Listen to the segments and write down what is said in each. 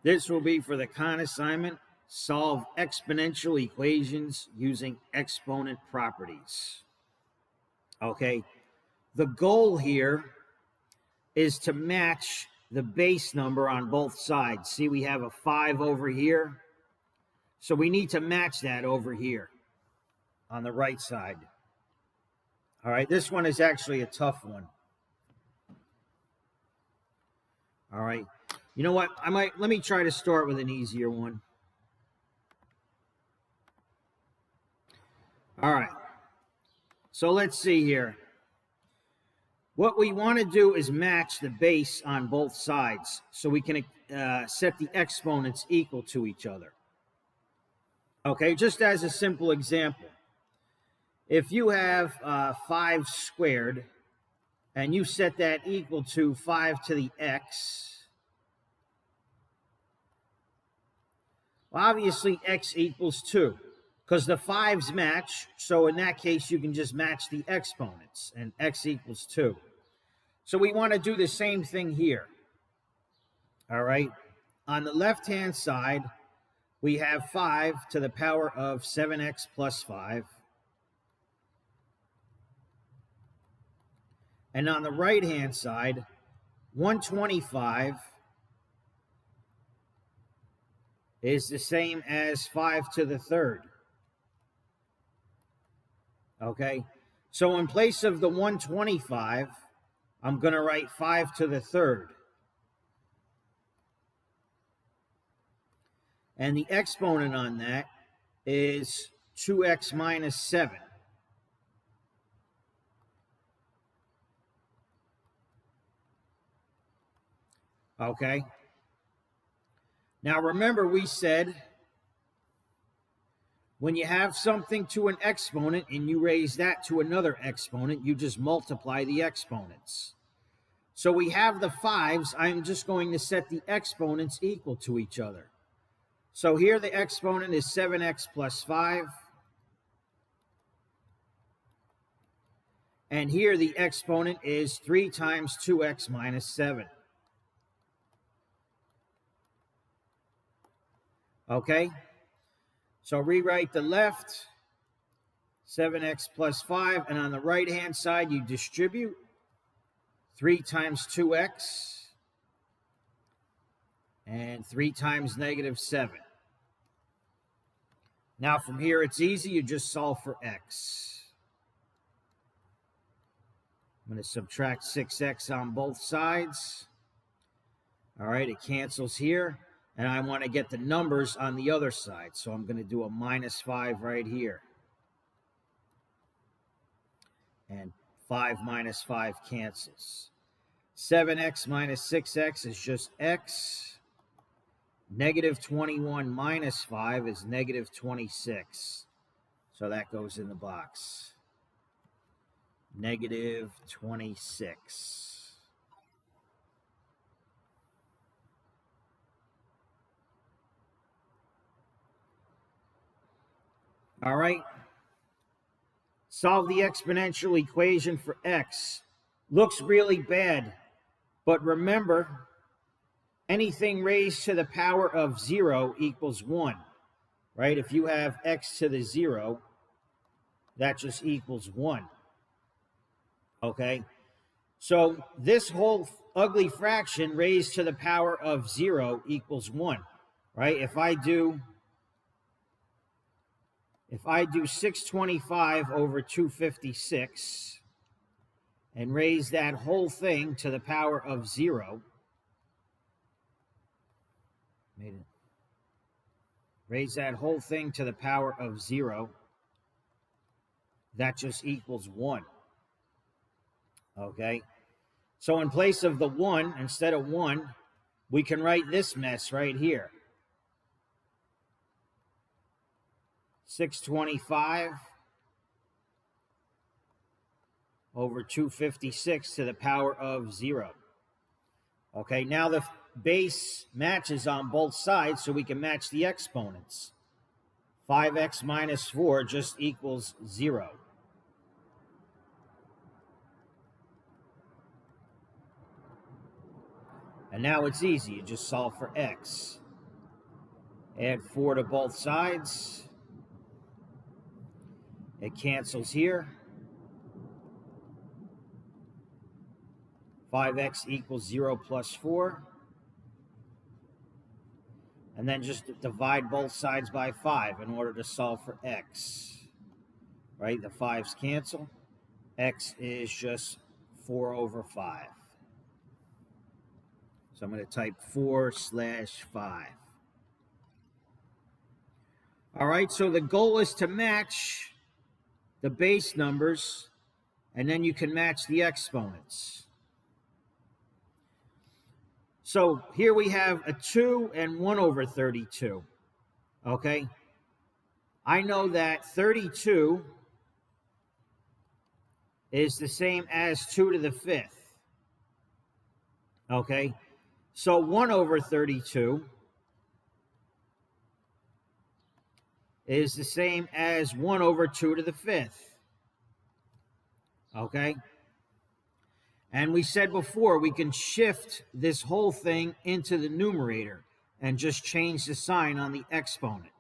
This will be for the con assignment, solve exponential equations using exponent properties. Okay, the goal here is to match the base number on both sides. See, we have a 5 over here. So we need to match that over here on the right side. All right, this one is actually a tough one. All right, you know what? Let me try to start with an easier one. All right, so let's see here. What we want to do is match the base on both sides so we can set the exponents equal to each other. Okay, just as a simple example, if you have 5 squared and you set that equal to 5 to the x, well, obviously x equals 2 because the 5's match. So in that case, you can just match the exponents and x equals 2. So we want to do the same thing here. All right, on the left-hand side, we have 5 to the power of 7x plus 5. And on the right-hand side, 125 is the same as 5 to the third. Okay, so in place of the 125, I'm going to write 5 to the third. And the exponent on that is 2x minus 7. Okay. Now remember, we said when you have something to an exponent and you raise that to another exponent, you just multiply the exponents. So we have the 5's. I'm just going to set the exponents equal to each other. So here the exponent is 7x plus 5. And here the exponent is 3 times 2x minus 7. Okay? So rewrite the left, 7x plus 5. And on the right-hand side, you distribute 3 times 2x and 3 times negative 7. Now from here, it's easy. You just solve for x. I'm going to subtract 6x on both sides. All right, it cancels here. And I want to get the numbers on the other side. So I'm going to do a minus 5 right here. And 5 minus 5 cancels. 7x minus 6x is just x. Negative 21 minus 5 is negative 26. So that goes in the box. Negative 26. All right. Solve the exponential equation for x. Looks really bad, but remember, anything raised to the power of 0 equals 1, right? If you have x to the 0, that just equals 1, okay? So this whole ugly fraction raised to the power of 0 equals 1, right? If I do 625 over 256 and raise that whole thing to the power of 0, raise that whole thing to the power of 0, that just equals 1. Okay? So in place of the 1, instead of 1, we can write this mess right here. 625 over 256 to the power of 0. Okay, now the base matches on both sides, so we can match the exponents. 5x minus 4 just equals 0. And now it's easy. You just solve for x. Add 4 to both sides. It cancels here. 5x equals 0 plus 4. And then just divide both sides by 5 in order to solve for x. Right? The 5's cancel. X is just 4 over 5. So I'm going to type 4/5. All right, so the goal is to match the base numbers, and then you can match the exponents. So here we have a 2 and 1 over 32, okay? I know that 32 is the same as 2 to the 5th, okay? So 1 over 32 is the same as 1 over 2 to the 5th, okay? And we said before, we can shift this whole thing into the numerator and just change the sign on the exponent.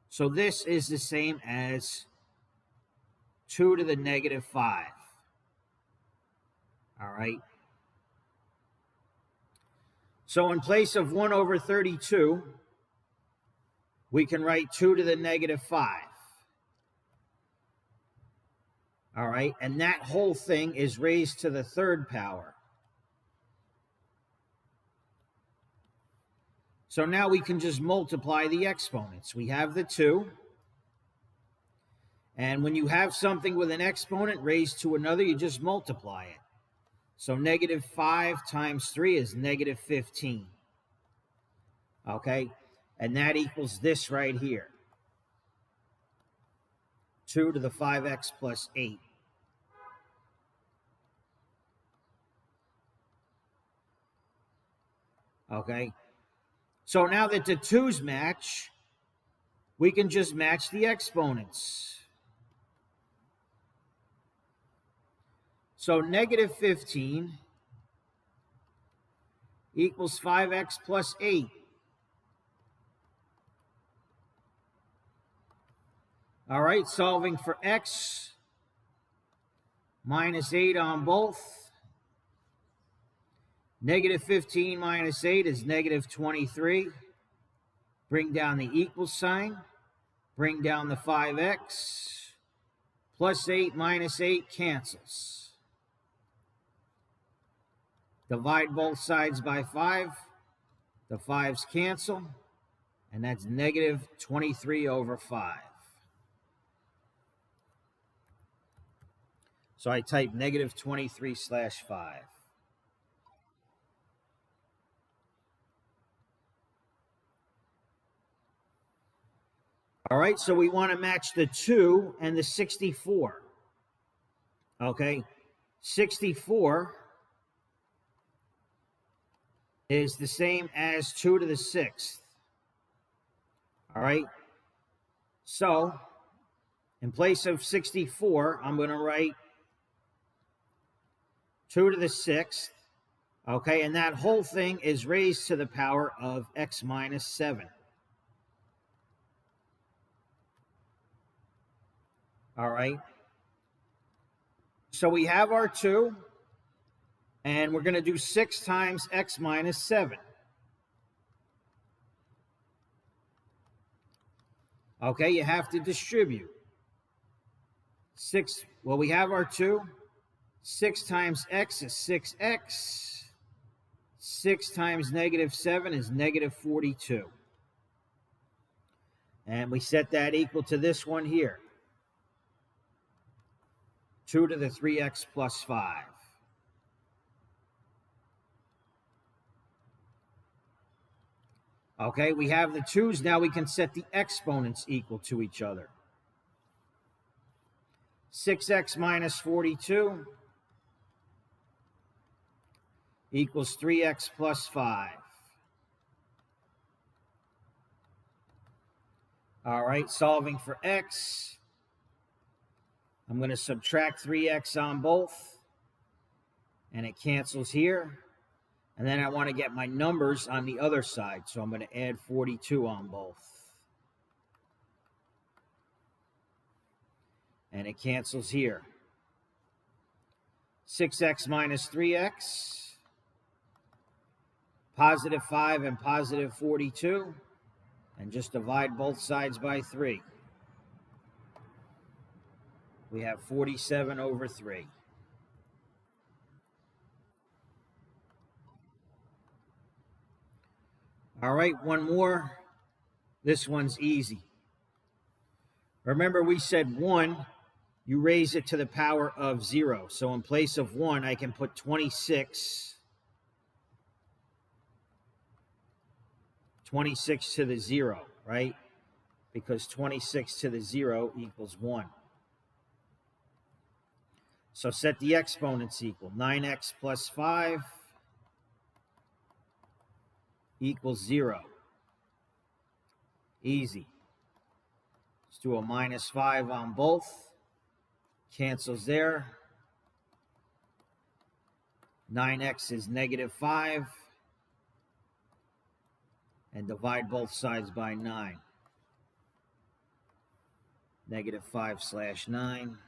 So this is the same as 2 to the negative 5. All right. So in place of 1 over 32, we can write 2 to the negative 5. All right, and that whole thing is raised to the 3rd power. So now we can just multiply the exponents. We have the 2. And when you have something with an exponent raised to another, you just multiply it. So negative 5 times 3 is negative 15. Okay, and that equals this right here. 2 to the 5x plus 8. Okay, so now that the 2's match, we can just match the exponents. So negative 15 equals 5x plus 8. All right, solving for x, minus 8 on both. Negative 15 minus 8 is negative 23. Bring down the equal sign. Bring down the 5x. Plus 8 minus 8 cancels. Divide both sides by 5. The 5's cancel. And that's negative 23 over 5. So I type negative 23/5. All right, so we want to match the 2 and the 64. Okay, 64 is the same as 2 to the 6th. All right, so in place of 64, I'm going to write 2 to the 6th. Okay, and that whole thing is raised to the power of x minus 7. All right. So we have our 2, and we're going to do 6 times x minus 7. Okay, you have to distribute. 6, well, we have our 2. 6 times x is 6x. 6 times negative 7 is negative 42. And we set that equal to this one here. 2 to the 3x plus 5. Okay, we have the 2's. Now we can set the exponents equal to each other. 6x minus 42 equals 3x plus 5. All right, solving for x. I'm going to subtract 3x on both, and it cancels here. And then I want to get my numbers on the other side, so I'm going to add 42 on both. and it cancels here. 6x minus 3x, positive 5 and positive 42, and just divide both sides by 3. We have 47 over 3. All right, one more. This one's easy. Remember we said 1, you raise it to the power of 0. So in place of 1, I can put 26 to the 0, right? Because 26 to the 0 equals 1. So set the exponents equal. 9x plus 5 equals 0. Easy. Let's do a minus 5 on both. Cancels there. 9x is negative 5. And divide both sides by 9. Negative 5/9.